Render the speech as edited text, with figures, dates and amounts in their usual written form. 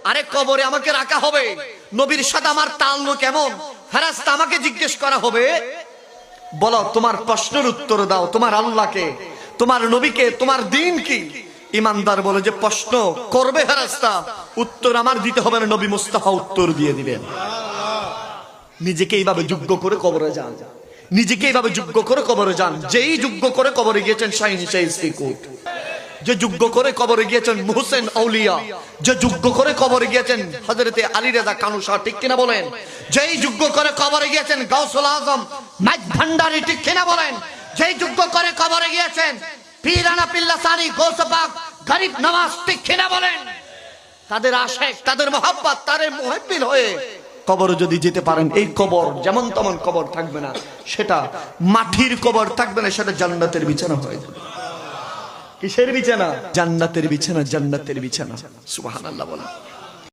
আরে কবরে আমাকে রাখা হবে, নবীর সাথে আমার তাল্লুক কেমন? ফেরেশতা আমাকে জিজ্ঞেস করা হবে, বলো তোমার প্রশ্নের উত্তর দাও, তোমার আল্লাহকে, তোমার নবীকে, তোমার দ্বীন কি? ইমানদার বলে যে প্রশ্ন করবে ফেরেশতা, উত্তর আমার দিতে হবে না, নবী মুস্তাফা উত্তর দিয়ে দিবেন। নিজেকে এইভাবে যোগ্য করে কবরে যান, নিজেকে এইভাবে যোগ্য করে কবরে যান। যেই যোগ্য করে কবরে গিয়েছেন শাহিন শাহ সিকুট, যে যোগ্য করে কবরে গিয়েছেন মুহসিন আউলিয়া, যে যোগ্য করে কবরে গিয়েছেন হযরতে আলী রাজা কানুশা, ঠিক কিনা বলেন? যেই যোগ্য করে কবরে গিয়েছেন গাউসুল আজম মাইক ভান্ডারী, ঠিক কিনা বলেন? যেই যোগ্য করে কবরে গিয়েছেন পীরানা পিল্লা সানি গৌসবাগ গরিব নওয়াজ, ঠিক কিনা বলেন? তাদের আশিক, তাদের মোহাব্বত, তাদের মুহিব্বিন হয়ে কবর যদি যেতে পারেন, এই কবর যেমন তেমন কবর থাকবে না, সেটা মাটির কবর থাকবে না, সেটা জান্নাতের বিছানা হয়ে যাবে। কিসের বিছানা? জান্নাতের বিছানা, জান্নাতের বিছানা। সুবহানাল্লাহ বলেন।